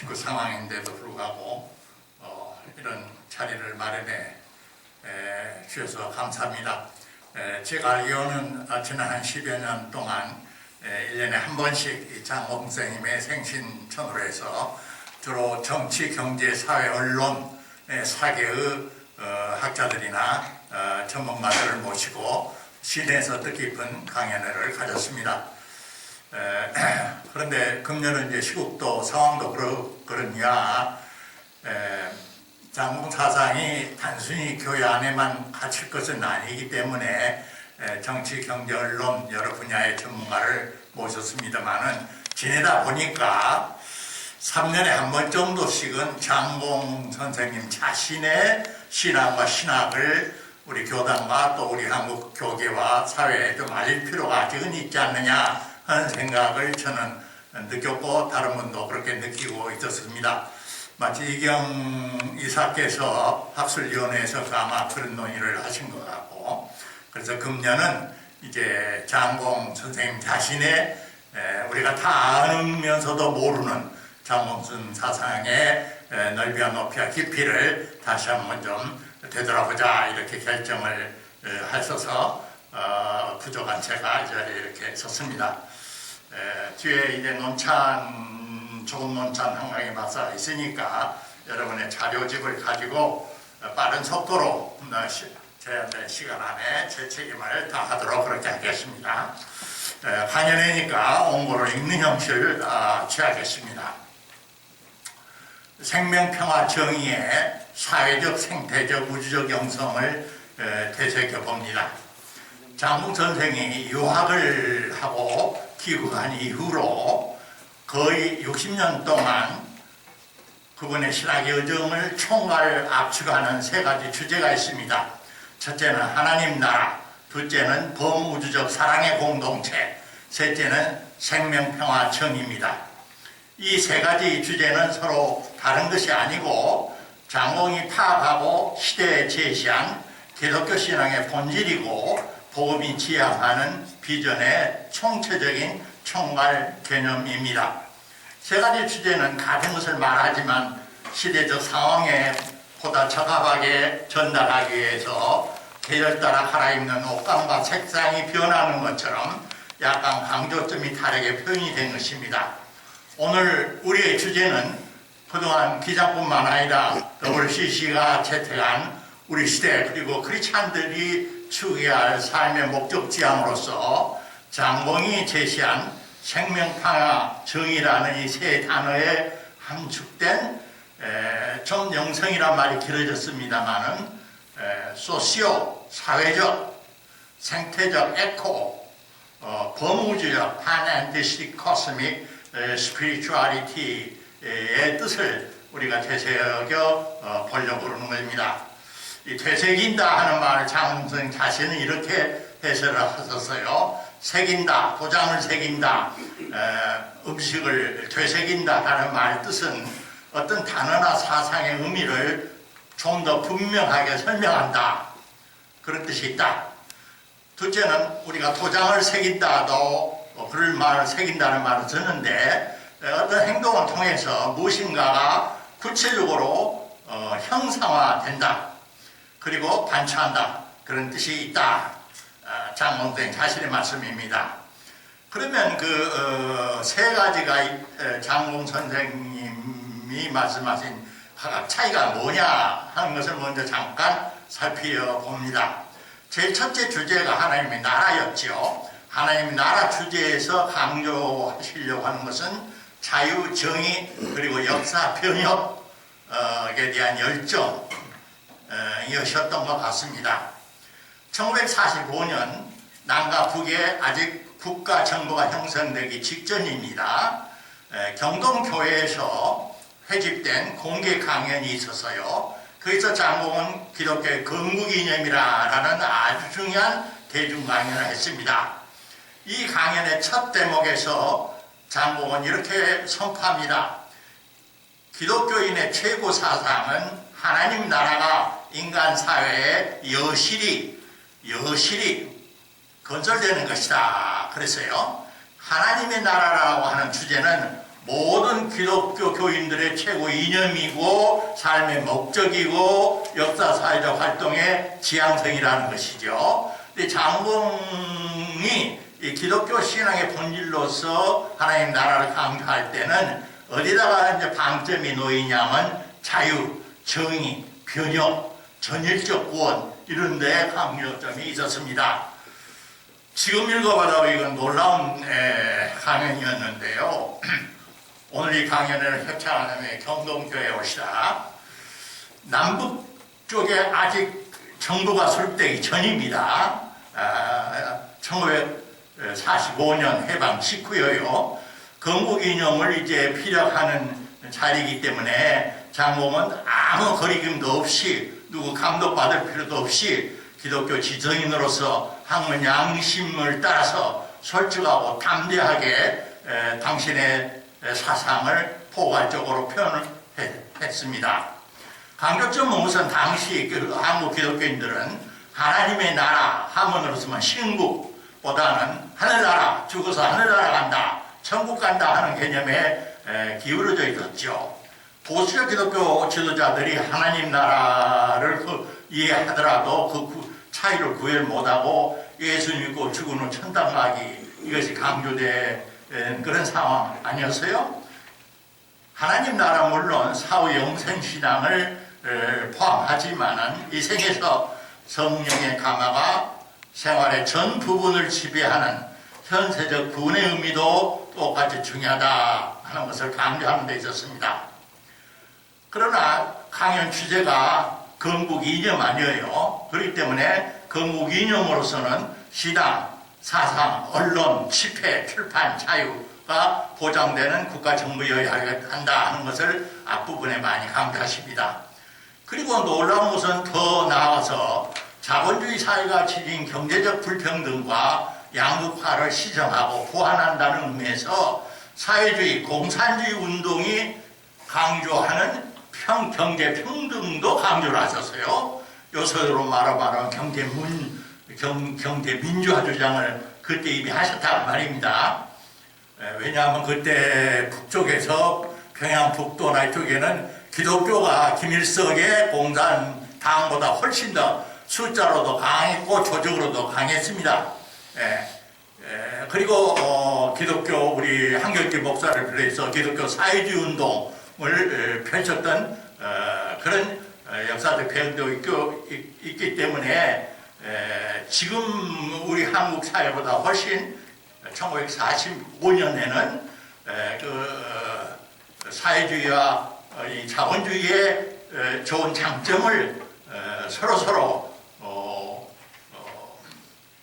코로나19 상황인데도 불구하고 이런 자리를 마련해 주셔서 감사합니다. 제가 알기로는 지난 한 10여 년 동안 1년에 한 번씩 장홍 선생님의 생신천으로 해서 주로 정치, 경제, 사회, 언론 4개의 학자들이나 전문가들을 모시고 시내에서 뜻깊은 강연회를 가졌습니다. 그런데 금년은 이제 시국도 상황도 그러니까 장홍 사상이 단순히 교회 안에만 갇힐 것은 아니기 때문에 정치, 경제, 언론 여러 분야의 전문가를 모셨습니다만은 지내다 보니까 3년에 한 번 정도씩은 장홍 선생님 자신의 신앙과 신학을 우리 교단과 또 우리 한국 교계와 사회에 좀 알릴 필요가 아직은 있지 않느냐 하는 생각을 저는 느꼈고 다른 분도 그렇게 느끼고 있었습니다. 마치 이경 이사께서 학술위원회에서 아마 그런 논의를 하신 것 같고, 그래서 금년은 이제 장홍 선생님 자신의 우리가 다 아면서도 모르는 장홍순 사상의 넓이와 높이와 깊이를 다시 한번 좀 되돌아보자 이렇게 결정을 하셔서 부족한 제가 이 자리에 이렇게 섰습니다. 뒤에 이제 좋은 논찬 한강에 맞서 있으니까 여러분의 자료집을 가지고 빠른 속도로 제한된 시간 안에 제 책임을 다하도록 그렇게 하겠습니다. 강연회니까 원고를 읽는 형식을 취하겠습니다. 생명평화 정의의 사회적, 생태적, 우주적 영성을 되새겨봅니다. 장홍 선생이 유학을 하고 귀국한 이후로 거의 60년 동안 그분의 신학의 여정을 총괄 압축하는 3가지 주제가 있습니다. 첫째는 하나님 나라, 둘째는 범우주적 사랑의 공동체, 셋째는 생명평화 정의입니다. 이 3가지 주제는 서로 다른 것이 아니고 장홍이 파악하고 시대에 제시한 기독교 신앙의 본질이고 복음이 지향하는 비전의 총체적인 총괄 개념입니다. 3가지 주제는 같은 것을 말하지만 시대적 상황에 보다 적합하게 전달하기 위해서 계절 따라 갈아입는 옷감과 색상이 변하는 것처럼 약간 강조점이 다르게 표현이 된 것입니다. 오늘 우리의 주제는 그동안 기자뿐만 아니라 WCC가 채택한 우리 시대 그리고 크리스찬들이 추구해야 할 삶의 목적 지향으로서 장홍이 제시한 생명평화 정의라는 이 3 단어에 함축된 좀 영성이란 말이 길어졌습니다만은 소시오, 사회적, 생태적, 에코, 범우주적, 판엔티스틱 코스믹 스피리추얼리티의 뜻을 우리가 되새겨 보려고 그러는 겁니다. 이 되새긴다 하는 말을 장홍 선생 자신은 이렇게 해설을 하셨어요. 새긴다, 도장을 새긴다, 음식을 되새긴다 하는 말 뜻은 어떤 단어나 사상의 의미를 좀 더 분명하게 설명한다. 그런 뜻이 있다. 둘째는 우리가 도장을 새긴다도 그럴 말을 새긴다는 말을 듣는데 어떤 행동을 통해서 무엇인가가 구체적으로 형상화된다. 그리고 반추한다. 그런 뜻이 있다. 장홍 선생 자신의 말씀입니다. 그러면 그 3가지가 장홍 선생님이 말씀하신 각각 차이가 뭐냐 하는 것을 먼저 잠깐 살펴봅니다. 제일 첫째 주제가 하나님의 나라였죠. 하나님의 나라 주제에서 강조하시려고 하는 것은 자유, 정의, 그리고 역사, 변혁에 대한 열정이었던 것 같습니다. 1945년 남과 북에 아직 국가 정부가 형성되기 직전입니다. 경동교회에서 회집된 공개 강연이 있어서요. 거기서 장홍은 기독교의 건국이념이라는 아주 중요한 대중 강연을 했습니다. 이 강연의 첫 대목에서 장홍은 이렇게 선포합니다. 기독교인의 최고 사상은 하나님 나라가 인간 사회에 여실히 건설되는 것이다. 그래서요. 하나님의 나라라고 하는 주제는 모든 기독교 교인들의 최고 이념이고 삶의 목적이고 역사 사회적 활동의 지향성이라는 것이죠. 근데 장봉이 이 기독교 신앙의 본질로서 하나님 나라를 강조할 때는 어디다가 이제 방점이 놓이냐면 자유, 정의, 변혁, 전일적 구원 이런 데 강조점이 있었습니다. 지금 읽어봐도 이건 놀라운 강연이었는데요. 오늘 이 강연을 협찬하는 경동교회에 오시다. 남북 쪽에 아직 정부가 설득되기 전입니다. 1945년 해방 직후여요. 건국 이념을 이제 피력하는 자리이기 때문에 장공은 아무 거리낌도 없이 누구 감독받을 필요도 없이 기독교 지성인으로서 학문 양심을 따라서 솔직하고 담대하게 당신의 사상을 포괄적으로 표현을 했습니다. 강조점은 우선 당시 한국 기독교인들은 하나님의 나라 한문으로서만 신국보다는 하늘나라, 죽어서 하늘나라 간다, 천국 간다 하는 개념에 기울어져 있었죠. 보수적 기독교 지도자들이 하나님 나라를 이해하더라도 그 차이를 구별 못하고 예수 믿고 죽은 후 천당 가기 이것이 강조된 그런 상황 아니었어요? 하나님 나라 물론 사후 영생 신앙을 포함하지만은 이 생에서 성령의 감화가 생활의 전 부분을 지배하는 현세적 구원의 의미도 똑같이 중요하다 하는 것을 강조하는 데 있었습니다. 그러나 강연 주제가 건국 이념 아니에요. 그렇기 때문에 건국 이념으로서는 시당, 사상, 언론, 집회, 출판, 자유가 보장되는 국가 정부여야 한다 하는 것을 앞부분에 많이 강조하십니다. 그리고 놀라운 것은 더 나아가서 자본주의 사회가 지닌 경제적 불평등과 양극화를 시정하고 보완한다는 의미에서 사회주의, 공산주의 운동이 강조하는 경제 평등도 강조를 하셨어요. 요소로 말하면 경제 민주화 주장을 그때 이미 하셨단 말입니다. 왜냐하면 그때 북쪽에서 평양 북도나 이쪽에는 기독교가 김일성의 공산당보다 훨씬 더 숫자로도 강했고 조직으로도 강했습니다. 그리고 기독교 우리 한결기 목사를 비롯해서 기독교 사회주의 운동을 펼쳤던 그런 역사적 배경도 있기 때문에 지금 우리 한국 사회보다 훨씬 1945년에는 그 사회주의와 이 자본주의의 좋은 장점을 서로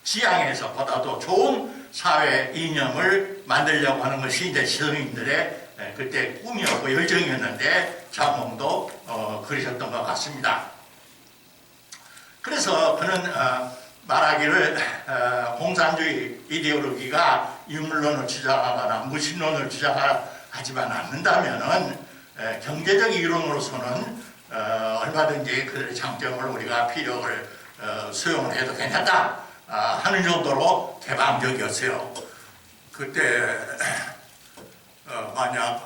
지향해서 보다도 좋은 사회 이념을 만들려고 하는 것이 이제 시민들의 그때 꿈이었고 열정이었는데 장봉도 그러셨던 것 같습니다. 그래서 그는 말하기를 공산주의 이데올로기가 유물론을 주장하거나 무신론을 주장하지만 않는다면은 경제적 이론으로서는 얼마든지 그 장점을 우리가 필요를 수용을 해도 괜찮다 하는 정도로 개방적이었어요. 그때 만약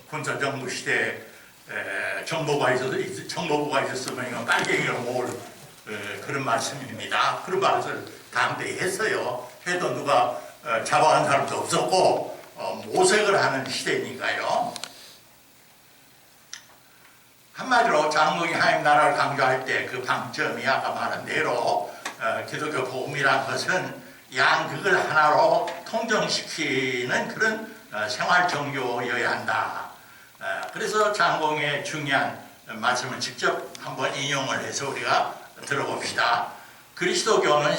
군사정부 시대에 정보부가 있었으면 이건 빨갱이로 모을 그런 말씀입니다. 그런 말을 당대히 했어요. 해도 누가 잡아간 사람도 없었고 모색을 하는 시대니까요. 한마디로 장봉이 하나님 나라를 강조할 때 그 방점이 아까 말한 대로 기독교 복음이란 것은 양극을 하나로 통정시키는 그런 생활 종교여야 한다. 그래서 장봉의 중요한 말씀을 직접 한번 인용을 해서 우리가 들어봅시다. 그리스도교는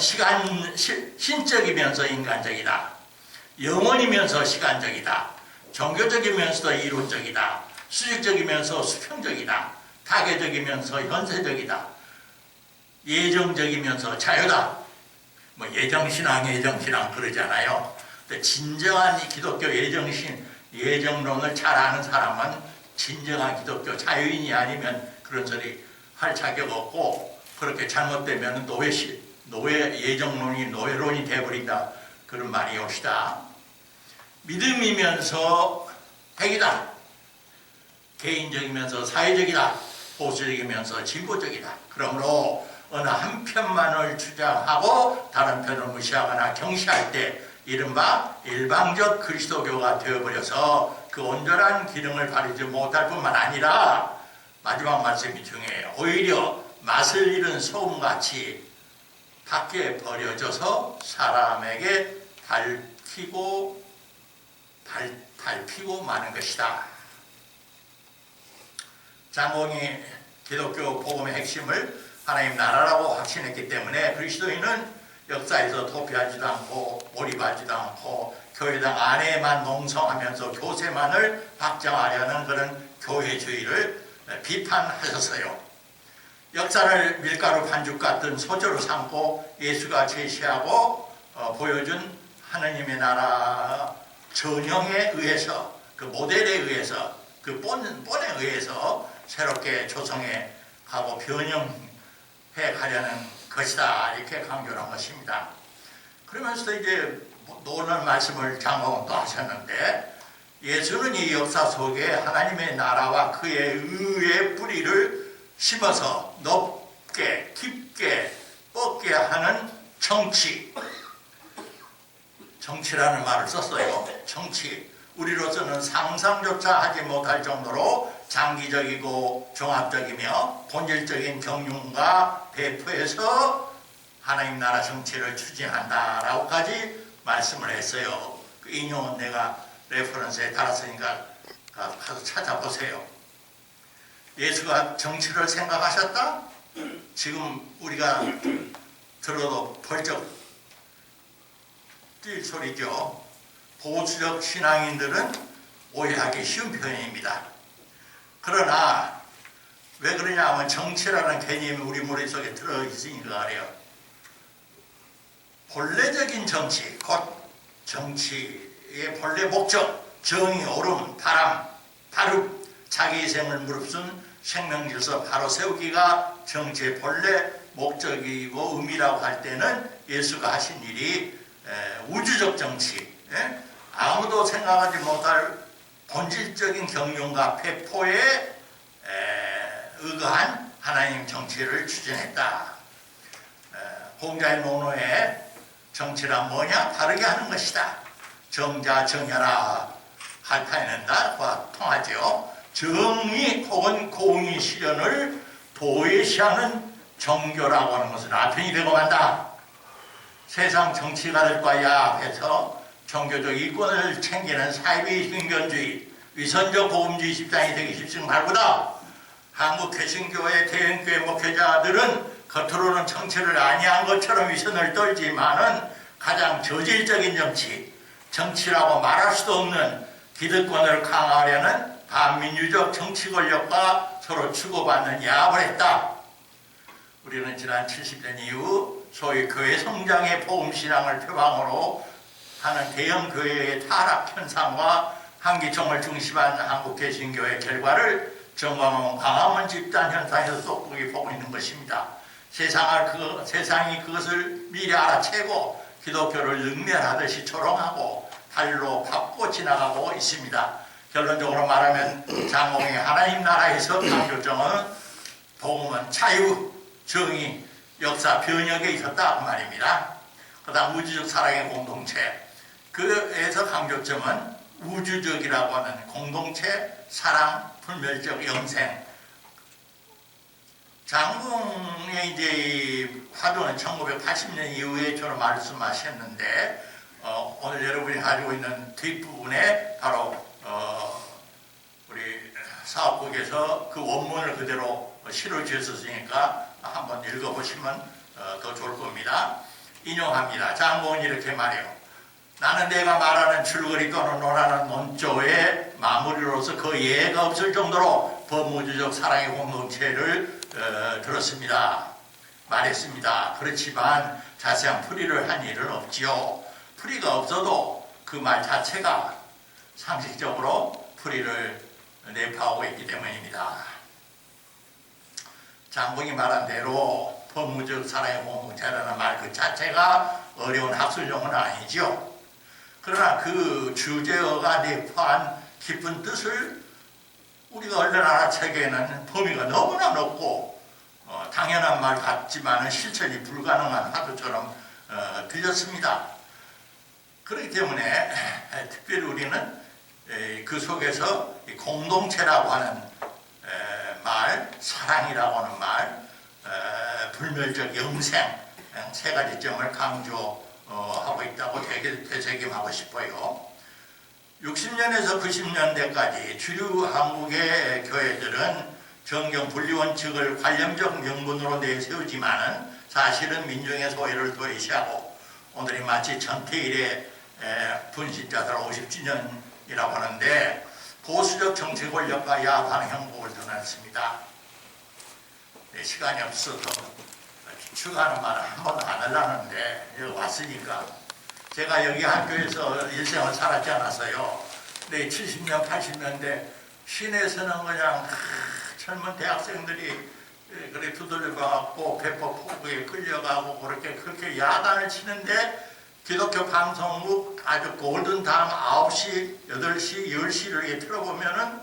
신적이면서 인간적이다. 영원이면서 시간적이다. 종교적이면서도 이론적이다. 수직적이면서 수평적이다. 타계적이면서 현세적이다. 예정적이면서 자유다. 뭐 예정신앙 그러잖아요. 근데 진정한 기독교 예정론을 잘 아는 사람은 진정한 기독교 자유인이 아니면 그런 소리 할 자격 없고, 그렇게 잘못되면 노예 예정론이 노예론이 되어버린다. 그런 말이 옵시다. 믿음이면서 핵이다. 개인적이면서 사회적이다. 보수적이면서 진보적이다. 그러므로 어느 한 편만을 주장하고 다른 편을 무시하거나 경시할 때 이른바 일방적 그리스도교가 되어버려서 그 온전한 기능을 발휘하지 못할 뿐만 아니라 마지막 말씀이 중요해요. 오히려 맛을 잃은 소금같이 밖에 버려져서 사람에게 밟히고 마는 것이다. 장공이 기독교 복음의 핵심을 하나님 나라라고 확신했기 때문에 그리스도인은 역사에서 도피하지도 않고 몰입하지도 않고 교회당 안에만 농성하면서 교세만을 확장하려는 그런 교회주의를 비판하셨어요. 역사를 밀가루 반죽 같은 소재로 삼고 예수가 제시하고 보여준 하느님의 나라 전형에 의해서 그 모델에 의해서 그 본에 의해서 새롭게 조성해 가고 변형해 가려는 것이다 이렇게 강조를 한 것입니다. 그러면서 이제 노는 말씀을 장로는 또 하셨는데 예수는 이 역사 속에 하나님의 나라와 그의 의의 뿌리를 심어서 높게 깊게 뻗게 하는 정치라는 말을 썼어요. 정치. 우리로서는 상상조차 하지 못할 정도로 장기적이고 종합적이며 본질적인 경륜과 배포해서 하나님 나라 정치를 추진한다라고까지 말씀을 했어요. 그 인용은 내가 레퍼런스에 달았으니까 가서 찾아보세요. 예수가 정치를 생각하셨다? 지금 우리가 들어도 벌쩍 뛸 소리죠. 보수적 신앙인들은 오해하기 쉬운 표현입니다. 그러나 왜 그러냐 하면 정치라는 개념이 우리 머릿속에 들어있으니까 그래요. 본래적인 정치, 곧 정치의 본래 목적, 정의, 옳음, 바람, 자기 희생을 무릅쓴 생명질서 바로 세우기가 정치의 본래 목적이고 의미라고 할 때는 예수가 하신 일이 우주적 정치, 아무도 생각하지 못할 본질적인 경륜과 폐포에 의거한 하나님 정치를 추진했다. 공자의 논어에 정치란 뭐냐? 다르게 하는 것이다. 정자 정야라 할타에는다와 통하죠. 정의 혹은 공의 실현을 도외시하는 정교라고 하는 것은 아편이 되고 만다. 세상 정치가 될 거야 해서 종교적 이권을 챙기는 사회주의 신견주의, 위선적 보험주의 집단이 되기 쉽지는 말보다 한국 개신교회 대형교회 목회자들은 겉으로는 정치를 아니한 것처럼 위선을 떨지만은 가장 저질적인 정치라고 말할 수도 없는 기득권을 강화하려는 반민주적 정치 권력과 서로 주고받는 야합을 했다. 우리는 지난 70년 이후 소위 교회 성장의 복음신앙을 표방으로 하는 대형 교회의 타락 현상과 한기총을 중심한 한국 개신교회 결과를 점검하면 광화문 집단 현상에서 돋보기 보고 있는 것입니다. 세상이 그것을 미리 알아채고 기독교를 능멸하듯이 조롱하고 달로 밟고 지나가고 있습니다. 결론적으로 말하면 장공의 하나님 나라에서 강조점은 복음은 자유, 정의, 역사 변혁에 있었다 그 말입니다. 그 다음 우주적 사랑의 공동체, 그에서 강조점은 우주적이라고 하는 공동체, 사랑, 불멸적 영생. 장공의 이제 화두는 1980년 이후에 저는 말씀하셨는데 오늘 여러분이 가지고 있는 뒷부분에 바로 우리 사업국에서 그 원문을 그대로 실어주셨으니까 한번 읽어보시면 더 좋을 겁니다. 인용합니다. 장공은 이렇게 말해요. 나는 내가 말하는 줄거리 또는 논하는 논조의 마무리로서 그 예가 없을 정도로 범우주적 사랑의 공동체를 들었습니다. 말했습니다. 그렇지만 자세한 풀이를 한 일은 없지요. 풀이가 없어도 그 말 자체가 상식적으로 풀이를 내포하고 있기 때문입니다. 장봉이 말한 대로 범우적 사랑의 공동체라는 말 그 자체가 어려운 학술용어는 아니죠. 그러나 그 주제어가 내포한 깊은 뜻을 우리가 얼른 알아채기에는 범위가 너무나 넓고 당연한 말 같지만 실천이 불가능한 화두처럼 들렸습니다. 그렇기 때문에 특별히 우리는 그 속에서 공동체라고 하는 말, 사랑이라고 하는 말, 불멸적 영생 세 가지 점을 강조하고 있다고 되새김하고 싶어요. 60년에서 90년대까지 주류 한국의 교회들은 정경 분리 원칙을 관념적 명분으로 내세우지만은 사실은 민중의 소외를 도외시하고 오늘이 마치 전태일의 분신자들 50주년이라고 하는데 보수적 정치 권력과 야합하는 형국을 드러냈습니다. 시간이 없어서 추가하는 말을 한 번도 안 하려는데 여기 왔으니까 제가 여기 학교에서 일생을 살았지 않았어요. 근데 70년, 80년대 시내에서는 그냥 젊은 대학생들이 그래 두들려 봐갖고 배포 포구에 끌려가고 그렇게 야단을 치는데 기독교 방송국 아주 골든타임 9시, 8시, 10시를 이렇게 틀어보면은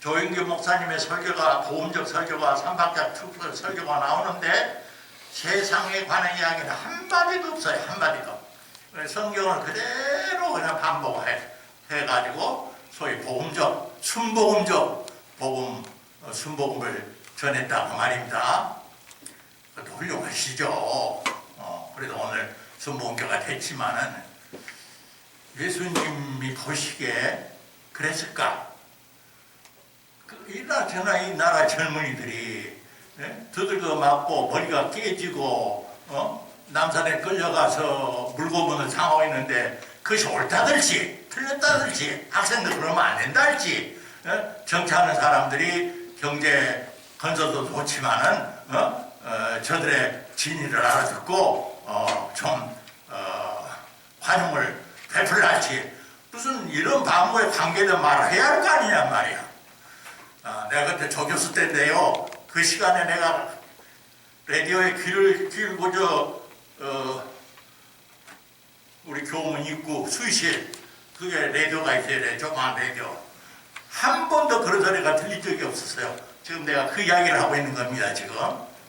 조영규 목사님의 설교가 보험적 설교가 삼박자 투표 설교가 나오는데 세상에 관한 이야기는 한마디도 없어요. 한마디도. 성경을 그대로 그냥 반복해가지고 소위 복음적, 순복음적 순복음을 전했다고 말입니다. 그것도 훌륭하시죠. 그래도 오늘 순복음교가 됐지만은 예수님이 보시기에 그랬을까? 이 나라 젊은이들이 두들겨 맞고 머리가 깨지고 남산에 끌려가서 물고문을 당하고 있는데 그것이 옳다든지 틀렸다든지 학생들 그러면 안 된다든지 정치하는 사람들이 경제 건설도 좋지만은 저들의 진위를 알아듣고 좀 환영을 베풀랄지 무슨 이런 방법에 관계된 말을 해야 할 거 아니냐 말이야. 내가 그때 조교수 때인데요. 그 시간에 내가 라디오에 귀를 고저 우리 교문 입구 수의실 그게 라디오가 있어야 돼. 조그만 라디오. 한 번도 그런 소리가 들린 적이 없었어요. 지금 내가 그 이야기를 하고 있는 겁니다. 지금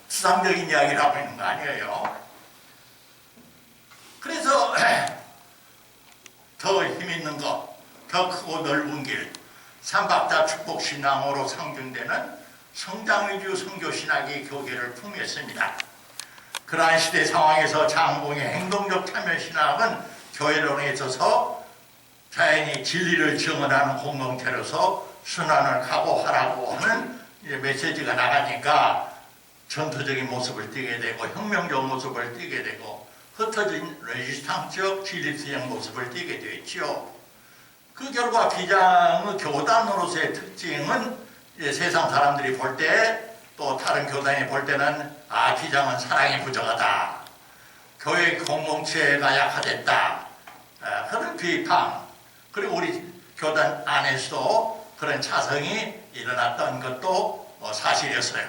수상적인 이야기를 하고 있는 거 아니에요. 그래서 더 힘있는 것, 더 크고 넓은 길, 삼박자 축복신앙으로 상징되는 성장위주 선교신학의 교계를 풍미했습니다. 그러한 시대 상황에서 장봉의 행동적 참여신학은 교회론에 있어서 자연히 진리를 증언하는 공동체로서 순환을 각오하라고 하는 메시지가 나가니까 전투적인 모습을 띠게 되고 혁명적 모습을 띠게 되고 흩어진 레지스탕스적 진립수행 모습을 띠게 되었지요. 그 결과 기장의 교단으로서의 특징은 세상 사람들이 볼 때 또 다른 교단이 볼 때는 기장은 사랑이 부족하다. 교회 공동체가 약화됐다. 그런 비판 그리고 우리 교단 안에서도 그런 차성이 일어났던 것도 사실이었어요.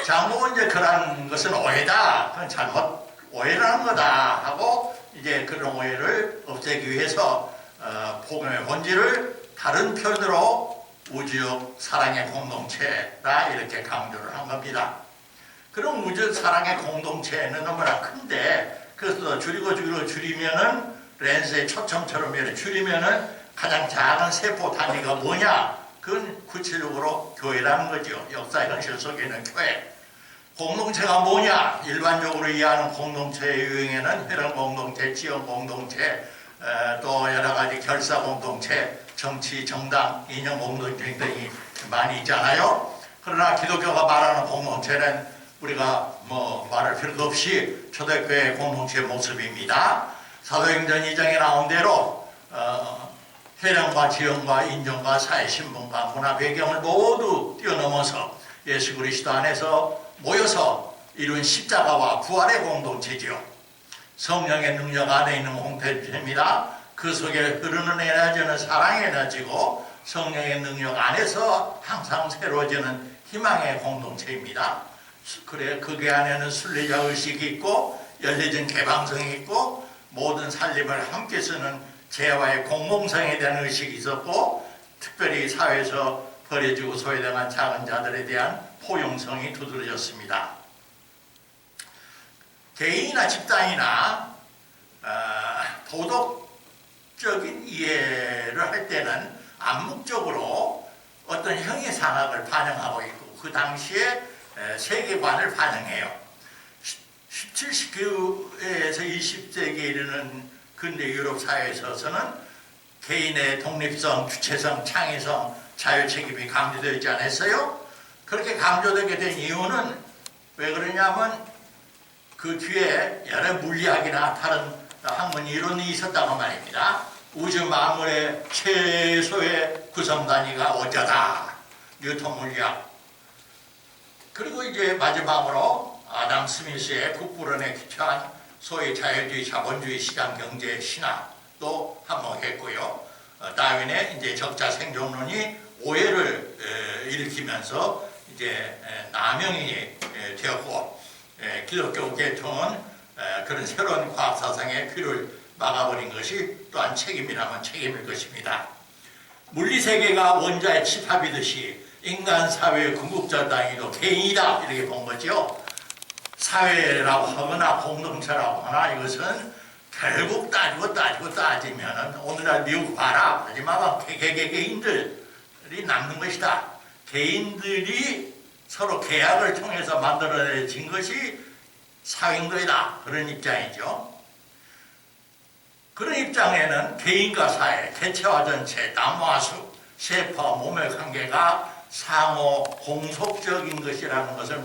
장로는 이제 그런 것은 오해다. 그건 잘못 오해라는 거다 하고 이제 그런 오해를 없애기 위해서 복음의 본질을 다른 표현으로 우주적 사랑의 공동체라 이렇게 강조를 한 겁니다. 그럼 우주적 사랑의 공동체는 너무나 큰데 그래서 줄이면은 렌즈의 초점처럼 이렇게 줄이면은 가장 작은 세포 단위가 뭐냐? 그건 구체적으로 교회라는 거죠. 역사 현실 속에 있는 교회. 공동체가 뭐냐? 일반적으로 이해하는 공동체의 유형에는 혈연 공동체, 지역 공동체, 또 여러 가지 결사 공동체, 정치, 정당, 이념 공동체 등이 많이 있잖아요. 그러나 기독교가 말하는 공동체는 우리가 말할 필요도 없이 초대교회 공동체의 모습입니다. 사도행전 2장에 나온 대로 혈연과 지형과 인종과 사회신분과 문화 배경을 모두 뛰어넘어서 예수 그리스도 안에서 모여서 이룬 십자가와 부활의 공동체지요. 성령의 능력 안에 있는 공동체입니다. 그 속에 흐르는 에너지는 사랑의 에너지고 성령의 능력 안에서 항상 새로워지는 희망의 공동체입니다. 그래 그게 안에는 순례자 의식이 있고 열려진 개방성이 있고 모든 살림을 함께 쓰는 재화의 공공성에 대한 의식이 있었고 특별히 사회에서 버려지고 소외당한 작은 자들에 대한 포용성이 두드러졌습니다. 개인이나 집단이나 도덕적인 이해를 할 때는 암묵적으로 어떤 형이상학을 반영하고 있고 그 당시에 세계관을 반영해요. 17세기에서 20세기에 이르는 근대 유럽 사회에 있어서는 개인의 독립성, 주체성, 창의성, 자율책임이 강조되어 있지 않았어요? 그렇게 강조되게 된 이유는 왜 그러냐면 그 뒤에 여러 물리학이나 다른 학문 이론이 있었다고 말입니다. 우주 만물의 최소의 구성 단위가 원자다. 뉴턴 물리학. 그리고 이제 마지막으로 아담 스미스의 국부론에 기초한 소위 자유주의, 자본주의, 시장 경제 신화도 한몫했고요. 다윈의 이제 적자 생존론이 오해를 일으키면서 이제 남용이 되었고, 기독교 계통은 그런 새로운 과학 사상의 귀를 막아버린 것이 또한 책임이라면 책임일 것입니다. 물리 세계가 원자의 집합이듯이 인간 사회의 궁극적 단위도 개인이다 이렇게 본 거죠. 사회라고 하거나 공동체라고 하나 이것은 결국 따지면은 오늘날 미국 봐라. 마지막 개개인들이 남는 것이다. 개인들이 서로 계약을 통해서 만들어진 것이 사회인들이다. 그런 입장이죠. 그런 입장에는 개인과 사회, 개체와 전체, 나무와 숲, 셰퍼, 몸의 관계가 상호 공속적인 것이라는 것을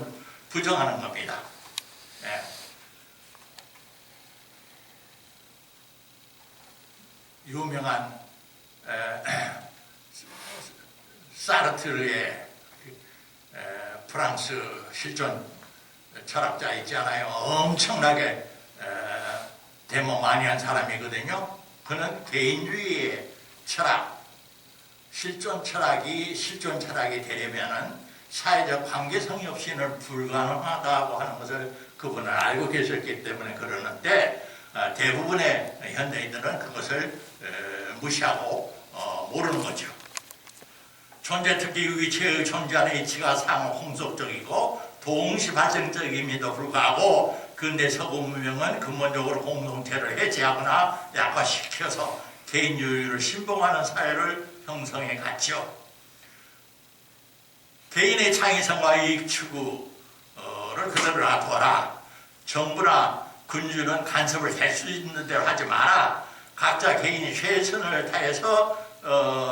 부정하는 겁니다. 네. 유명한 사르트르의 프랑스 실존 철학자 있잖아요. 엄청나게 데모 많이 한 사람이거든요. 그는 개인주의의 철학, 실존 철학이 되려면은 사회적 관계성이 없이는 불가능하다고 하는 것을 그분은 알고 계셨기 때문에 그러는데 대부분의 현대인들은 그것을 무시하고 모르는 거죠. 존재 특기 위치의 존재하는 이치가 상호 공속적이고 동시 발생적임에도 불구하고 근대 서구 문명은 근본적으로 공동체를 해체하거나 약화시켜서 개인주의를 신봉하는 사회를 형성해 갔죠. 개인의 창의성과 이익 추구를 그대로 놔둬라. 정부나 군주는 간섭을 할 수 있는 대로 하지 마라. 각자 개인이 최선을 다해서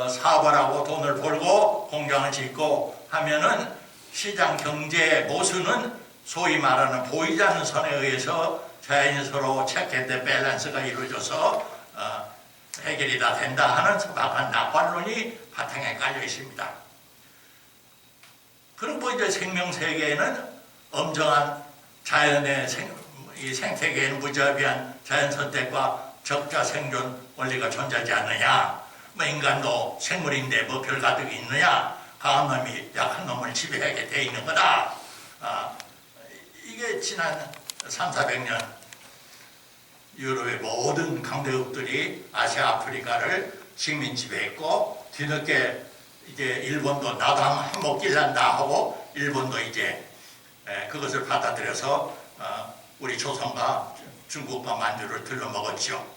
사업을 하고 돈을 벌고 공장을 짓고 하면은 시장 경제의 모순은 소위 말하는 보이지 않는 선에 의해서 자연이 서로 체크된 밸런스가 이루어져서 해결이 다 된다 하는 소박한 낙관론이 바탕에 깔려 있습니다. 그리고 이제 생명세계에는 엄정한 자연의 이 생태계에는 무자비한 자연선택과 적자 생존 원리가 존재하지 않느냐. 뭐 인간도 생물인데 뭐 별가득이 있느냐. 강한 놈이 약한 놈을 지배하게 돼 있는 거다. 이게 지난 300~400년 유럽의 모든 강대국들이 아시아, 아프리카를 식민 지배했고 뒤늦게 이제 일본도 나도 한몫 끼란다 하고 일본도 이제 그것을 받아들여서 우리 조선과 중국과 만주를 들러먹었죠.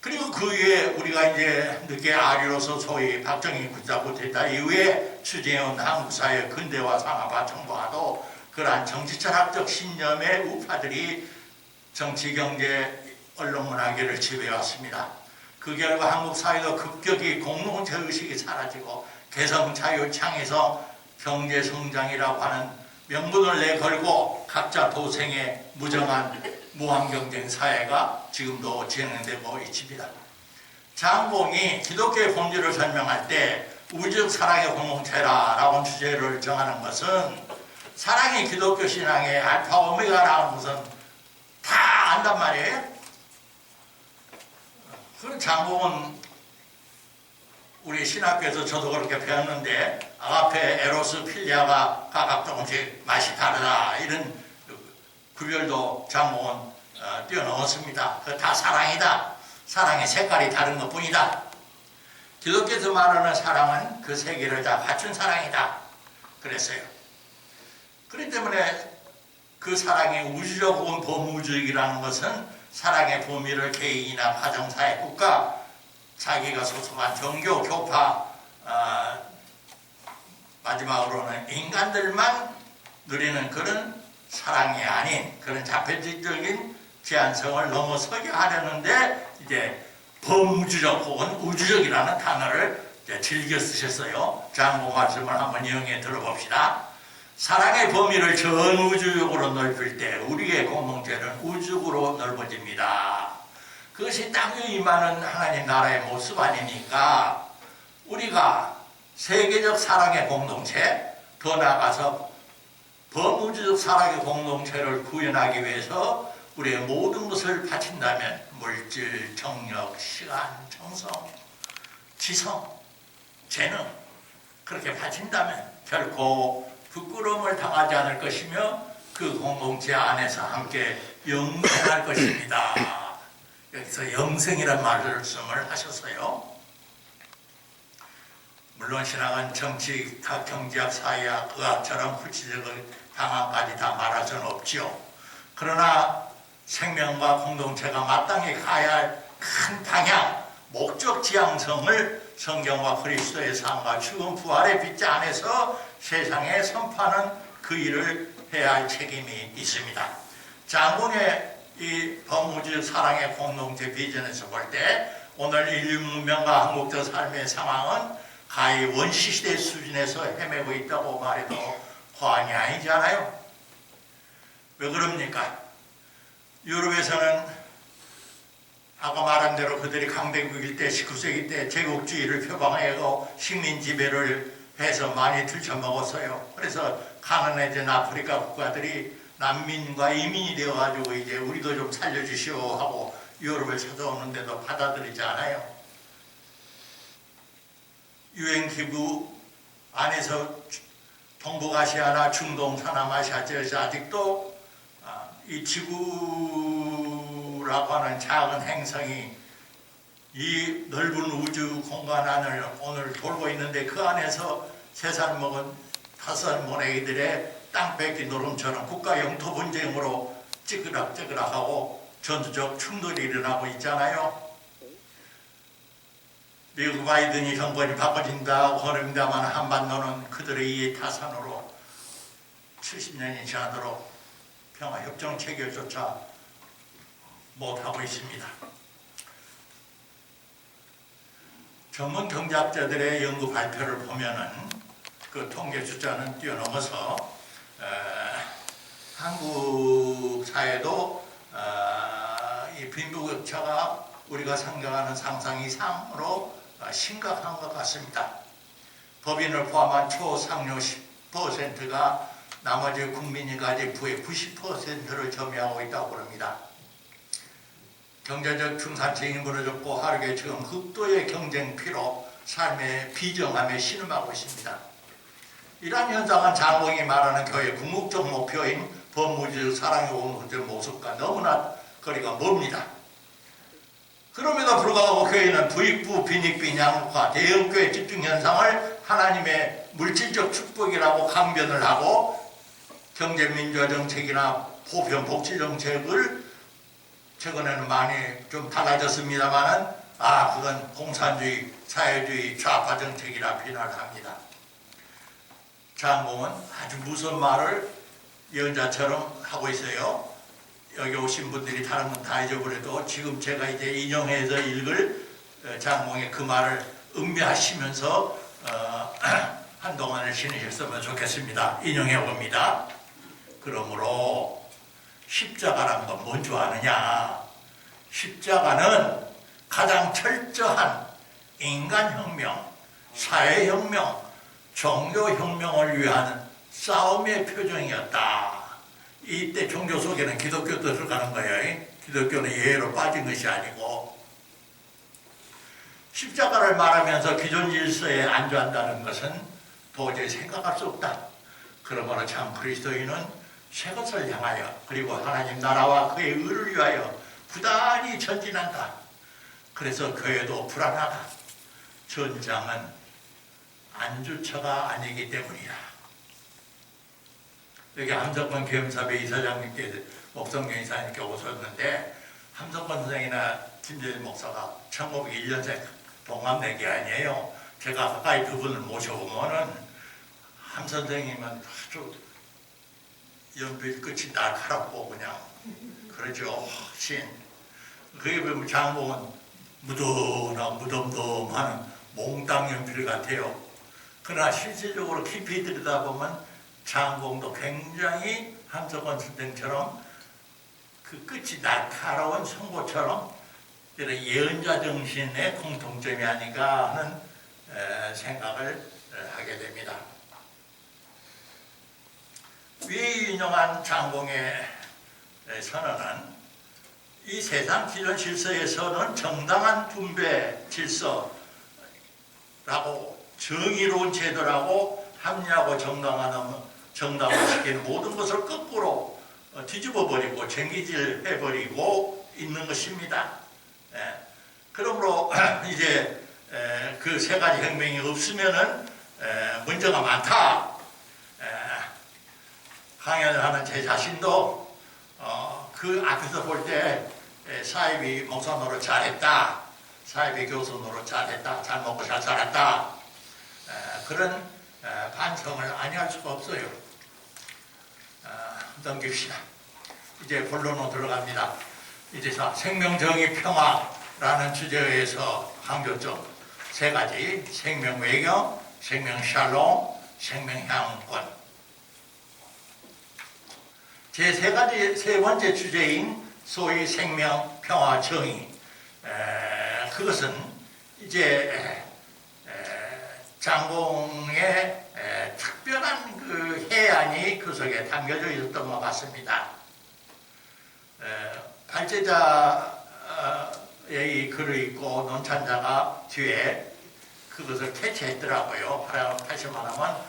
그리고 그 위에 우리가 이제 늦게 아리로서 소위 박정희 군사부 됐다 이후에 추진해온 한국 사회 근대화 상하화 정보화도 그러한 정치철학적 신념의 우파들이 정치, 경제, 언론, 문화계를 지배해왔습니다. 그 결과 한국 사회도 급격히 공동체 의식이 사라지고 개성, 자유, 창의성, 경제 성장이라고 하는 명분을 내걸고 각자 도생의 무정한 무한경쟁 사회가 지금도 진행되고 있습니다. 장공이 기독교의 본질을 설명할 때 우주적 사랑의 공동체라는 주제를 정하는 것은 사랑이 기독교 신앙의 알파 오메가라는 것은 다 안단 말이에요. 그 장공은 우리 신학교에서 저도 그렇게 배웠는데 아가페, 에로스, 필리아가 각각 조금씩 맛이 다르다 이런 구별도 장공은 뛰어넘었습니다. 그 다 사랑이다. 사랑의 색깔이 다른 것뿐이다. 기독교에서 말하는 사랑은 그 세계를 다 갖춘 사랑이다 그랬어요. 그렇기 때문에 그 사랑이 우주적 혹은 범우주적이라는 것은 사랑의 범위를 개인이나 가정사회, 국가, 자기가 소속한 종교, 교파, 마지막으로는 인간들만 누리는 그런 사랑이 아닌 그런 자폐적인 제한성을 넘어서게 하려는데 이제 범우주적 혹은 우주적이라는 단어를 이제 즐겨 쓰셨어요. 장고 말씀을 한번 이용해 들어봅시다. 사랑의 범위를 전 우주적으로 넓힐 때 우리의 공동체는 우주적으로 넓어집니다. 그것이 땅 위에 임하는 하나님 나라의 모습 아닙니까? 우리가 세계적 사랑의 공동체, 더 나아가서 범우주적 사랑의 공동체를 구현하기 위해서 우리의 모든 것을 바친다면 물질, 정력, 시간, 정성, 지성, 재능 그렇게 바친다면 결코 부끄러움을 당하지 않을 것이며 그 공동체 안에서 함께 영생할 것입니다. 여기서 영생이라는 말씀을 하셨어요. 물론 신학은 정치학, 경제학, 사회학, 의학처럼 구체적인 방안까지 다 말할 수는 없지요. 그러나 생명과 공동체가 마땅히 가야 할 큰 방향, 목적 지향성을 성경과 그리스도의 삶과 죽음 부활의 빛 안에서 세상에 선포하는 그 일을 해야 할 책임이 있습니다. 장군의 이 범우주 사랑의 공동체 비전에서 볼 때 오늘 인류 문명과 한국적 삶의 상황은 가히 원시시대 수준에서 헤매고 있다고 말해도 과언이 아니잖아요. 왜 그럽니까? 유럽에서는 아까 말한 대로 그들이 강대국일 때 19세기 때 제국주의를 표방하고 식민 지배를 해서 많이 들쳐먹었어요. 그래서 가난해진 아프리카 국가들이 난민과 이민이 되어가지고 이제 우리도 좀 살려주시오 하고 유럽을 찾아오는데도 받아들이지 않아요. 유엔 기구 안에서 동북아시아나 중동, 서남아시아 지역에서 아직도 이 지구라고 하는 작은 행성이 이 넓은 우주 공간 안을 오늘 돌고 있는데 그 안에서 3살 먹은 5살 먹은 애기들의 땅 뺏기 노름처럼 국가 영토 분쟁으로 찌그락찌그락하고 전투적 충돌이 일어나고 있잖아요. 미국 바이든이 정권이 바꿔진다고 하는데만 한반도는 그들의 이해 타산으로 70년이 지나도록 평화협정 체결조차 못하고 있습니다. 전문 경제학자들의 연구 발표를 보면은 그 통계 숫자는 뛰어넘어서 한국 사회도 이 빈부격차가 우리가 생각하는 상상 이상으로 심각한 것 같습니다. 법인을 포함한 초상류 10%가 나머지 국민이 가진 부의 90%를 점유하고 있다고 합니다. 경제적 중산층이 무너졌고 하루에 지금 극도의 경쟁 피로 삶의 비정함에 신음하고 있습니다. 이러한 현상은 장로이 말하는 교회의 궁극적 목표인 범우주적 사랑의 공동체의 모습과 너무나 거리가 멉니다. 그럼에도 불구하고 교회는 부익부, 빈익빈 양극화, 대형교회 집중 현상을 하나님의 물질적 축복이라고 강변을 하고 경제민주화 정책이나 보편 복지 정책을 최근에는 많이 좀 달라졌습니다만은 그건 공산주의, 사회주의, 좌파 정책이라 비난을 합니다. 장공은 아주 무서운 말을 예언자처럼 하고 있어요. 여기 오신 분들이 다른 건 다 잊어버려도 지금 제가 이제 인용해서 읽을 장공의 그 말을 음미하시면서 한동안을 지내셨으면 좋겠습니다. 인용해 봅니다. 그러므로 십자가란 건 뭔지 아느냐? 십자가는 가장 철저한 인간혁명, 사회혁명, 종교혁명을 위한 싸움의 표정이었다. 이때 종교 속에는 기독교도 들어가는 거예요. 기독교는 예외로 빠진 것이 아니고 십자가를 말하면서 기존 질서에 안주한다는 것은 도저히 생각할 수 없다. 그러므로 참 그리스도인은 새 것을 향하여 그리고 하나님 나라와 그의 의를 위하여 부단히 전진한다. 그래서 교회도 불안하다. 전장은 안주처가 아니기 때문이다. 여기 함석권 겸사배 이사장님께 목성경 이사님께 오셨는데 함석권 선생이나 김재진 목사가 1901년생 동갑내기 아니에요. 제가 가까이 그분을 모셔보면은 함 선생님은 아주 연필 끝이 날카롭고 그냥 그러죠. 신. 그게 보면 장봉은 무덤덤하는 몽땅 연필 같아요. 그러나 실질적으로 깊이 들여다보면 장봉도 굉장히 함석권 선생처럼 그 끝이 날카로운 선고처럼 이런 예언자 정신의 공통점이 아닌가 하는 생각을 하게 됩니다. 위 유명한 장봉의 선언은 이 세상 기존 질서에서는 정당한 분배 질서라고 정의로운 제도라고 합리하고 정당화시키는 모든 것을 거꾸로 뒤집어버리고 쟁기질해버리고 있는 것입니다. 그러므로 이제 그 세 가지 혁명이 없으면은 문제가 많다. 강연을 하는 제 자신도 그 앞에서 볼 때 사이비 목사 노릇 잘했다, 사이비 교수 노릇 잘했다, 잘 먹고 잘 살았다, 그런 반성을 아니할 수가 없어요. 넘깁시다. 이제 본론으로 들어갑니다. 이제 자, 생명, 정의, 평화라는 주제에서 강조점 세 가지: 생명 외경, 생명 샬롬, 생명 향권. 제 세 번째 주제인 소위 생명, 평화, 정의, 그것은 이제 장봉의 특별한 그 해안이 그 속에 담겨져 있었던 것 같습니다. 발제자의 글을 읽고 논찬자가 뒤에 그것을 캐치했더라고요. 말하면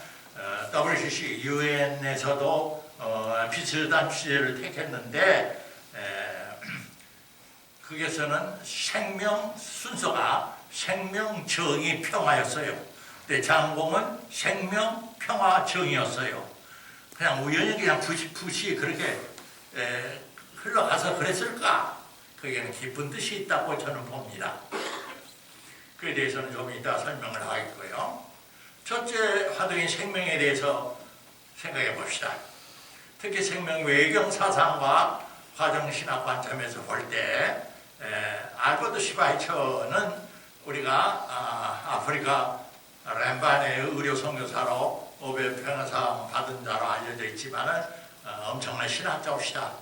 WCC UN에서도 비슷한 주제를 택했는데 거기에서는 생명 순서가 생명, 정의, 평화였어요. 근데 장봉은 생명, 평화, 정의였어요. 그냥 우연히 그냥 붓이 그렇게 흘러가서 그랬을까? 거기에는 깊은 뜻이 있다고 저는 봅니다. 그에 대해서는 좀 이따 설명을 하겠고요. 첫째 화두인 생명에 대해서 생각해 봅시다. 특히 생명 외경 사상과 화정신학 관점에서 볼 때 알버트 시바이처는 우리가 아프리카 램반의 의료 선교사로 노벨 평화상 받은 자로 알려져 있지만은 엄청난 신학자입니다.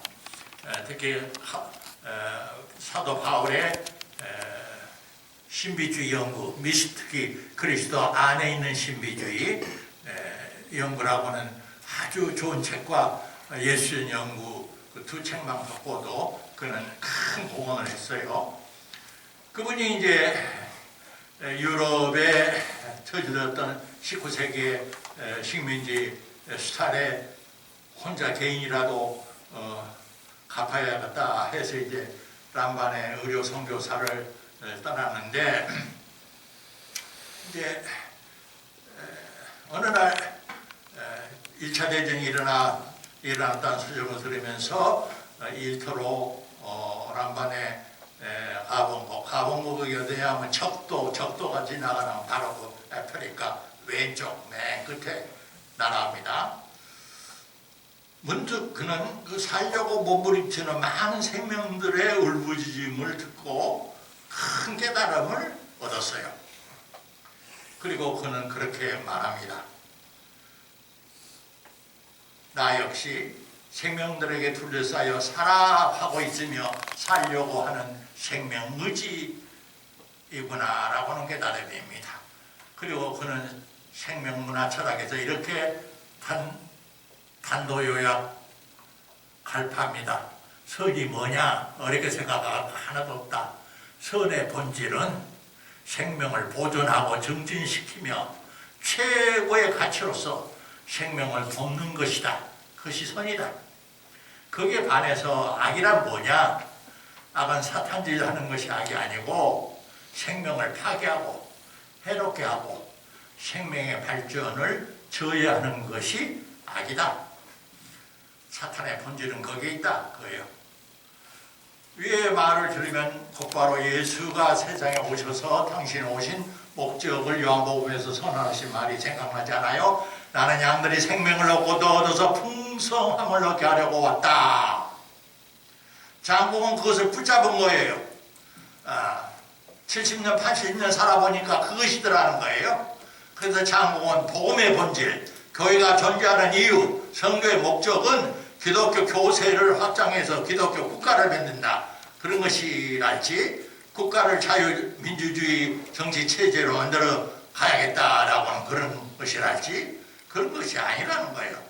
특히 사도 바울의 신비주의 연구, 미스틱이 그리스도 안에 있는 신비주의 연구라고는 아주 좋은 책과 예수인 연구 그 두 책만 갖고도 그는 큰 공헌을 했어요. 그분이 이제 유럽에 터질렀던 19세기의 식민지 스탈에 혼자 개인이라도 갚아야겠다 해서 이제 람반의 의료 선교사를 떠났는데 이제 어느 날 1차 대전이 일어났다는 소식을 들으면서 일터로 람반의 가봉국이 어디냐 하면 적도가 지나가는 바로 그 아프리카 왼쪽 맨 끝에 나라입니다. 문득 그는 그 살려고 몸부림치는 많은 생명들의 울부짖음을 듣고 큰 깨달음을 얻었어요. 그리고 그는 그렇게 말합니다. 나 역시 생명들에게 둘러싸여 살아가고 있으며 살려고 하는 생명의지이구나라고는 깨달음입니다. 그리고 그는 생명문화 철학에서 이렇게 단도요약 갈파합니다. 선이 뭐냐? 어렵게 생각하고 하나도 없다. 선의 본질은 생명을 보존하고 증진시키며 최고의 가치로서 생명을 돕는 것이다. 그것이 선이다. 거기에 반해서 악이란 뭐냐? 악은 사탄질하는 것이 악이 아니고 생명을 파괴하고 해롭게 하고 생명의 발전을 저해하는 것이 악이다. 사탄의 본질은 거기에 있다 그거예요. 위의 말을 들으면 곧바로 예수가 세상에 오셔서 당신 오신 목적을 요한복음에서 선언하신 말이 생각나지 않아요? 나는 양들이 생명을 얻고 더 얻어서 풍성함을 얻게 하려고 왔다. 장복은 그것을 붙잡은 거예요. 70년 80년 살아보니까 그것이더라는 거예요. 그래서 장복은 복음의 본질, 교회가 존재하는 이유, 선교의 목적은 기독교 교세를 확장해서 기독교 국가를 만든다. 그런 것이랄지 국가를 자유민주주의 정치체제로 만들어 가야겠다라고 하는 그런 것이랄지 그런 것이 아니라는 거예요.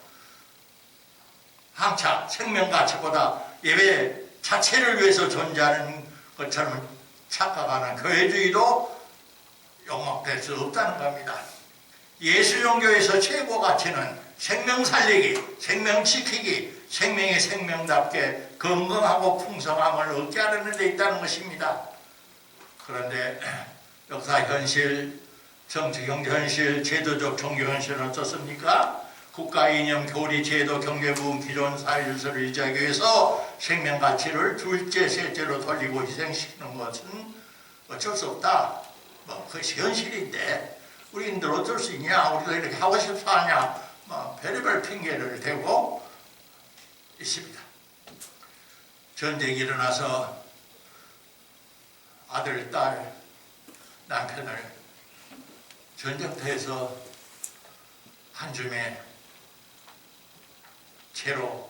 항상 생명가치보다 예배 자체를 위해서 존재하는 것처럼 착각하는 교회주의도 용납될 수 없다는 겁니다. 예수종교에서 최고 가치는 생명 살리기, 생명 지키기, 생명의 생명답게 건강하고 풍성함을 얻게 하려는 데 있다는 것입니다. 그런데 역사 현실, 정치 경제 현실, 제도적 종교 현실은 어떻습니까? 국가 이념, 교리, 제도, 경제, 부흥, 기존 사회 질서를 유지하기 위해서 생명 가치를 둘째, 셋째로 돌리고 희생시키는 것은 어쩔 수 없다. 그것이 현실인데 우리인들 어쩔 수 있냐? 우리도 이렇게 하고 싶어 하냐? 별의별 핑계를 대고 있습니다. 전쟁이 일어나서 아들, 딸, 남편을 전쟁터에서 한 줌의 채로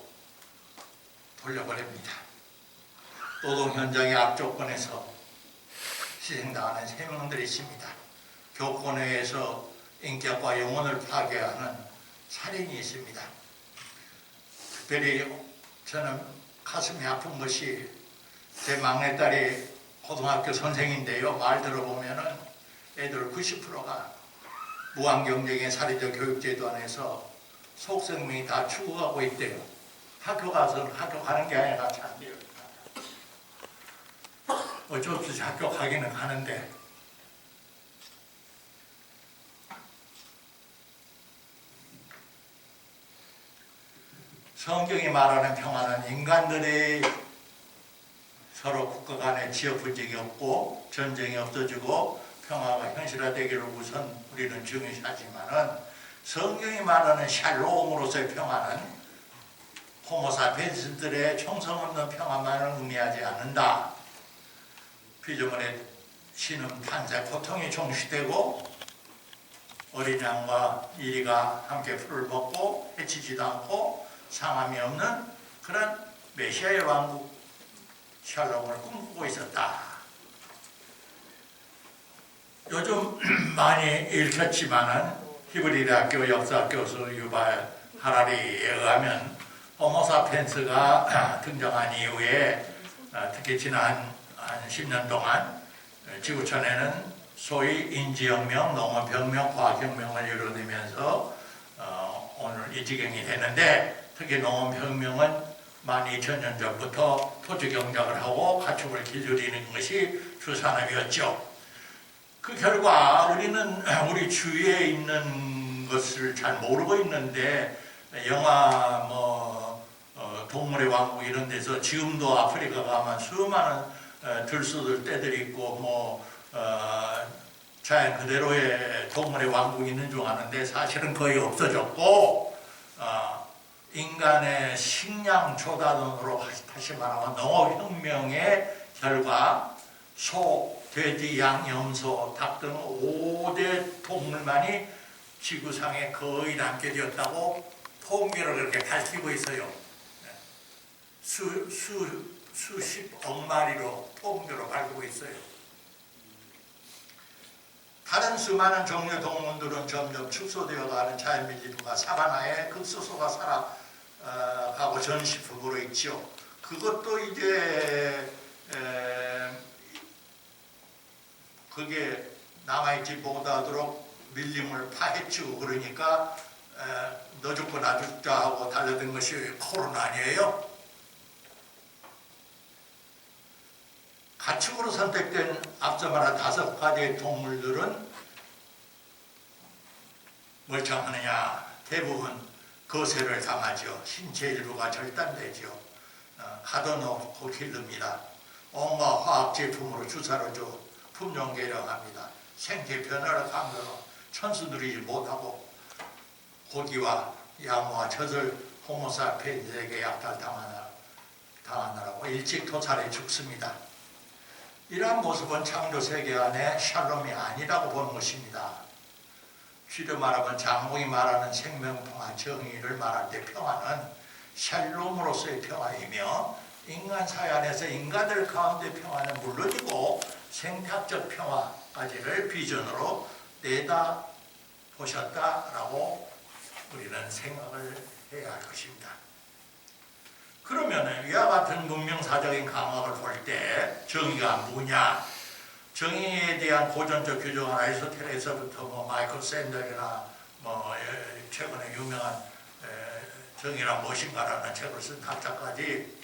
돌려버립니다. 노동 현장의 악조건에서 희생당하는 생명들이 있습니다. 교권에 의해서 인격과 영혼을 파괴하는 살인이 있습니다. 특별히 저는 가슴이 아픈 것이 제 막내딸이 고등학교 선생인데요. 말 들어보면은 애들 90%가 무한경쟁의 사회적 교육제도 안에서 속생명이 다 죽어가고 있대요. 학교 가서는 학교 가는 게 아니라 같이 안 돼요. 어쩔 수 없이 학교 가기는 가는데 성경이 말하는 평화는 인간들이 서로 국가 간에 지어본 적이 없고 전쟁이 없어지고 평화가 현실화되기를 우선 우리는 중요시하지만은 성경이 말하는 샬롬으로서의 평화는 호모사피엔스들의 총성 없는 평화만을 의미하지 않는다. 피조물의 신음, 탄생, 고통이 종식되고 어린 양과 이리가 함께 풀을 먹고 해치지도 않고 상함이 없는 그런 메시아의 왕국 샬롬을 꿈꾸고 있었다. 요즘 많이 읽혔지만은 히브리 대학교 역사 교수 유발 하라리에 의하면 호모사피엔스가 등장한 이후에 특히 지난 한 10년 동안 지구촌에는 소위 인지혁명, 농업혁명, 과학혁명을 이루어내면서 오늘 이 지경이 되는데 특히 농업혁명은 12,000년 전부터 토지경작을 하고 가축을 길들이는 것이 주 산업이었죠. 그 결과 우리는 우리 주위에 있는 것을 잘 모르고 있는데 영화 동물의 왕국 이런 데서 지금도 아프리카 가면 수많은 들소들 떼들이 있고 자연 그대로의 동물의 왕국이 있는 줄 아는데 사실은 거의 없어졌고 인간의 식량 조달원으로 다시 말하면 농업혁명의 결과 소, 돼지, 양, 염소, 닭 등 5대 동물만이 지구상에 거의 남게 되었다고 통계를 그렇게 밝히고 있어요. 수십억 마리로 통계로 밝히고 있어요. 다른 수많은 종류의 동물들은 점점 축소되어 가는 자연민주주의가 사바나에 극소수가 살아가고 전시품으로 있죠. 그것도 이제 그게 남아있지 못하도록 밀림을 파헤치고 그러니까 너 죽고 나 죽자 하고 달려든 것이 코로나 아니에요? 가축으로 선택된 앞서 말한 5가지의 동물들은 멀쩡하느냐? 대부분 거세를 당하죠. 신체 일부가 절단되죠. 가둬놓고 기릅니다. 온갖 화학 제품으로 주사를 줘 품종 개량합니다. 생태 변화를 강도로 천수 누리지 못하고 고기와 양호와 젖을 호모사피엔스에게 약탈당하느라고 일찍 도살해 죽습니다. 이러한 모습은 창조 세계 안에 샬롬이 아니라고 보는 것입니다. 쉬려 말하면 장목이 말하는 생명평화 정의를 말할 때 평화는 샬롬으로서의 평화이며 인간 사회 안에서 인간들 가운데 평화는 물론이고 생태학적 평화까지를 비전으로 내다 보셨다라고 우리는 생각을 해야 할 것입니다. 그러면 이와 같은 문명사적인 강학을 볼 때 정의가 뭐냐? 정의에 대한 고전적 규정은 아리스토텔에서부터 마이클 샌델이나 최근에 유명한 정의란 무엇인가라는 책을 쓴 학자까지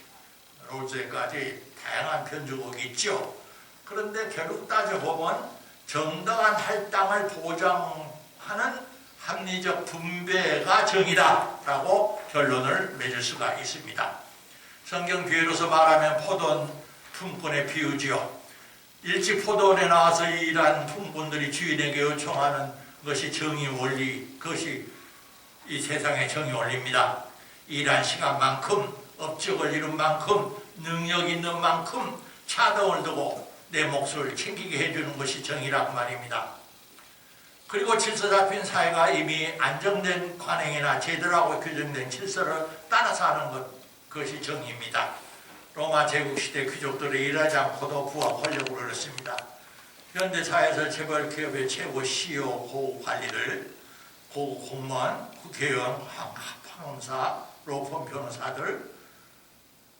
롤즈에까지 다양한 편주곡이 있죠. 그런데 결국 따져보면 정당한 할당을 보장하는 합리적 분배가 정의다라고 결론을 맺을 수가 있습니다. 성경 비유로서 말하면 포도원 품꾼의 비유지요. 일찍 포도원에 나와서 일한 품꾼들이 주인에게 요청하는 것이 정의 원리, 그것이 이 세상의 정의 원리입니다. 일한 시간만큼, 업적을 이룬 만큼, 능력 있는 만큼 차등을 두고 내 몫을 챙기게 해주는 것이 정의란 말입니다. 그리고 질서 잡힌 사회가 이미 안정된 관행이나 제도라고 규정된 질서를 따라서 하는 그것이 정의입니다. 로마 제국시대 귀족들이 일하지 않고도 부와 권력을 얻었습니다. 현대사회에서 재벌 기업의 최고 CEO, 고급 관리들, 고급 공무원, 국회의원, 판사, 로펌 변호사들,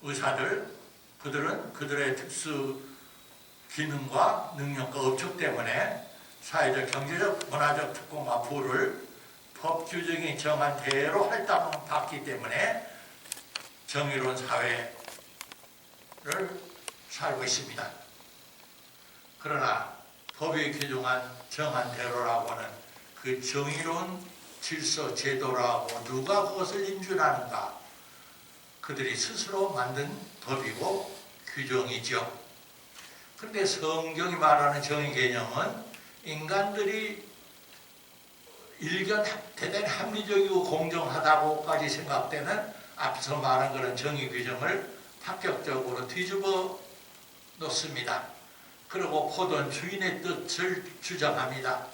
의사들, 그들은 그들의 특수 기능과 능력과 업적 때문에 사회적, 경제적, 문화적 특권과 부를 법 규정이 정한 대로 할당받기 때문에 정의로운 사회를 살고 있습니다. 그러나 법이 규정한 정한 대로라고 하는 그 정의로운 질서, 제도라고 누가 그것을 인준하는가? 그들이 스스로 만든 법이고 규정이죠. 그런데 성경이 말하는 정의 개념은 인간들이 대단히 합리적이고 공정하다고까지 생각되는 앞서 말한 그런 정의 규정을 파격적으로 뒤집어 놓습니다. 그리고 포도원 주인의 뜻을 주장합니다.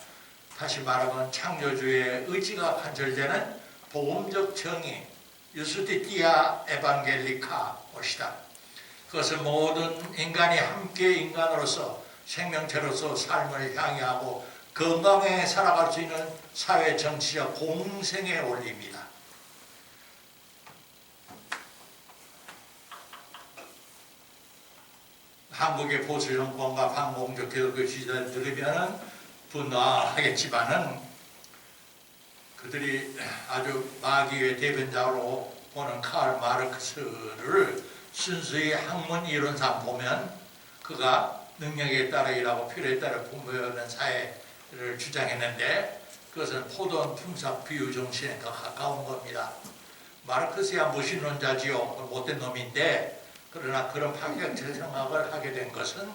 다시 말하면 창조주의 의지가 관철되는 복음적 정의, 유스티티아 에반겔리카 것이다. 그것은 모든 인간이 함께 인간으로서 생명체로서 삶을 향유하고 건강하게 살아갈 수 있는 사회 정치적 공생의 원리입니다. 한국의 보수 정권과 반공적 기독교 지지자들 들으면 분노하겠지만은 그들이 아주 마귀의 대변자로 보는 카를 마르크스를 순수히 학문 이론상 보면 그가 능력에 따라 일하고 필요에 따라 분배하는 사회를 주장했는데 그것은 포도원 품삯 비유 정신에 더 가까운 겁니다. 마르크스야 무신론자지요. 못된 놈인데 그러나 그런 파격적 생각을 하게 된 것은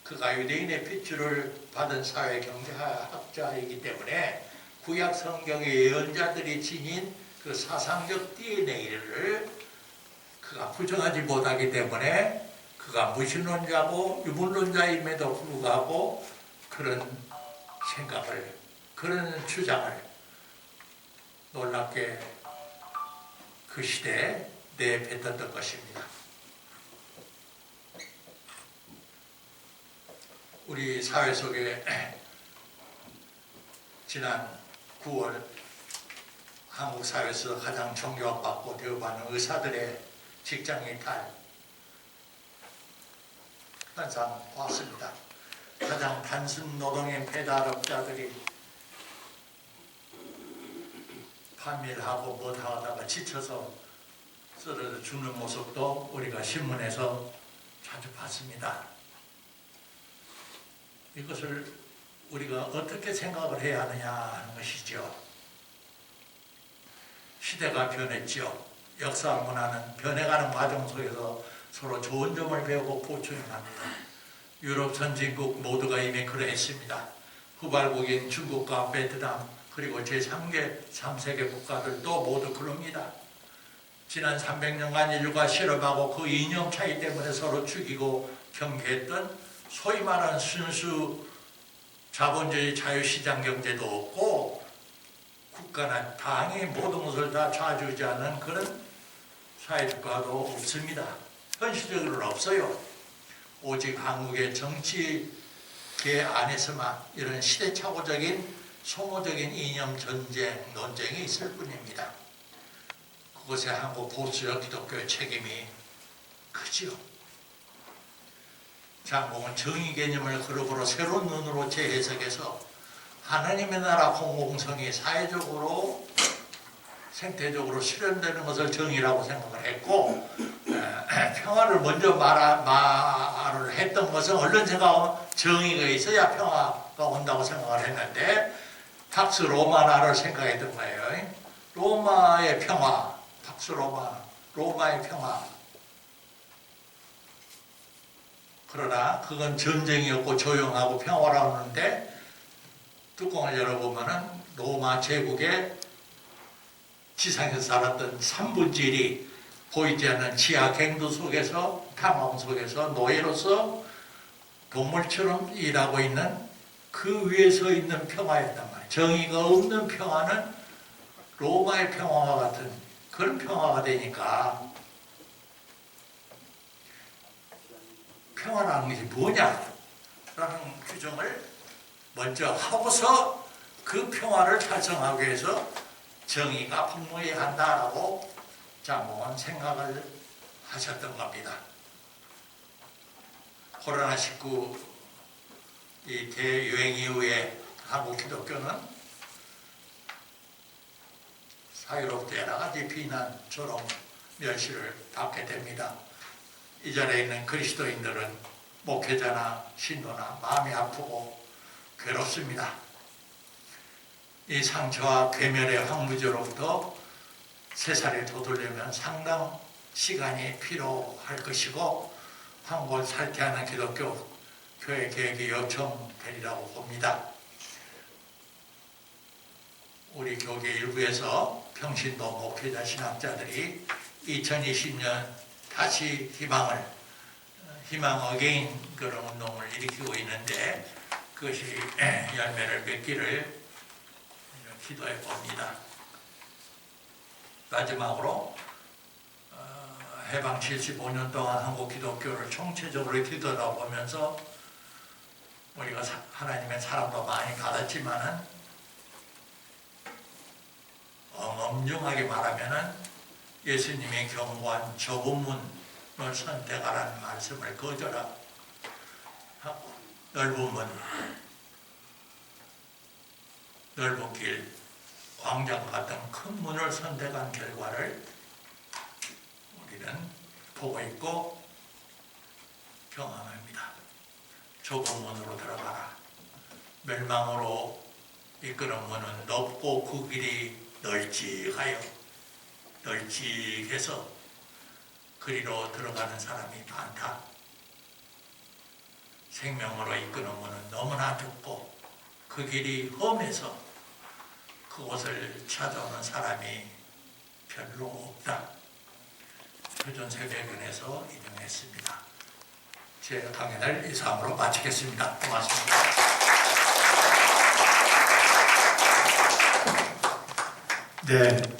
그가 유대인의 핏줄을 받은 사회 경제학자이기 때문에 구약 성경의 예언자들이 지닌 그 사상적 DNA를 그가 부정하지 못하기 때문에 그가 무신론자고 유물론자임에도 불구하고 그런 생각을, 그런 주장을 놀랍게 그 시대에 내뱉었던 것입니다. 우리 사회 속에 지난 9월 한국 사회에서 가장 존경받고 대우받는 의사들의 직장 이탈 현상 봤습니다. 가장 단순 노동인 배달업자들이 판매하고 못하다가 지쳐서 쓰러져 죽는 모습도 우리가 신문에서 자주 봤습니다. 이것을 우리가 어떻게 생각을 해야 하느냐 하는 것이죠. 시대가 변했죠. 역사 문화는 변해가는 과정 속에서 서로 좋은 점을 배우고 보충합니다. 유럽 선진국 모두가 이미 그러했습니다. 후발국인 중국과 베트남 그리고 제3세계 국가들도 모두 그럽니다. 지난 300년간 인류가 실험하고 그 이념 차이 때문에 서로 죽이고 경계했던 소위 말하는 순수 자본주의 자유시장 경제도 없고 국가나 당이 모든 것을 다 좌지우지하는 그런 사회국가도 없습니다. 현실적으로는 없어요. 오직 한국의 정치계 안에서만 이런 시대착오적인 소모적인 이념 전쟁, 논쟁이 있을 뿐입니다. 그것에 한국 보수적 기독교의 책임이 크지요. 장공은 정의 개념을 그룹으로 새로운 눈으로 재해석해서 하나님의 나라 공공성이 사회적으로 생태적으로 실현되는 것을 정의라고 생각을 했고 평화를 먼저 말을 했던 것은 얼른 생각하면 정의가 있어야 평화가 온다고 생각을 했는데 팍스 로마나를 생각했던 거예요. 로마의 평화, 팍스 로마의 평화. 그러나 그건 전쟁이었고 조용하고 평화라고 하는데 뚜껑을 열어보면은 로마 제국의 지상에서 살았던 3분의 1이 보이지 않는 지하갱도 속에서 탐험 속에서 노예로서 동물처럼 일하고 있는 그 위에 서 있는 평화였단 말이에요. 정의가 없는 평화는 로마의 평화와 같은 그런 평화가 되니까 평화라는 것이 뭐냐라는 규정을 먼저 하고서 그 평화를 달성하기 위해서 정의가 분명해야 한다라고 장공은 생각을 하셨던 겁니다. 코로나19 이 대유행 이후에 한국 기독교는 사유롭게 여러 가지 비난, 조롱, 멸시를 받게 됩니다. 이 자리에 있는 그리스도인들은 목회자나 신도나 마음이 아프고 괴롭습니다. 이 상처와 괴멸의 황무지로부터 세살이 돋으려면 상당 시간이 필요할 것이고 한국을 살퇴하는 기독교 교회 개혁이 요청되리라고 봅니다. 우리 교계 일부에서 평신도 목회자 신학자들이 2020년 다시 희망 어게인 그런 운동을 일으키고 있는데 그것이 열매를 맺기를 기도해 봅니다. 마지막으로 해방 75년 동안 한국 기독교를 총체적으로 뒤돌아보면서 우리가 하나님의 사랑도 많이 받았지만은 엄중하게 말하면은 예수님의 경고한 좁은 문을 선택하라는 말씀을 거절하고 넓은 문, 넓은 길, 광장 같은 큰 문을 선택한 결과를 우리는 보고 있고 경험합니다. 좁은 문으로 들어가라. 멸망으로 이끄는 문은 높고 그 길이 널찍해서 그리로 들어가는 사람이 많다. 생명으로 이끄는 문은 너무나 좁고 그 길이 험해서 그곳을 찾아오는 사람이 별로 없다. 표준세계변에서 인용했습니다. 제 강연을 이상으로 마치겠습니다. 고맙습니다. 네.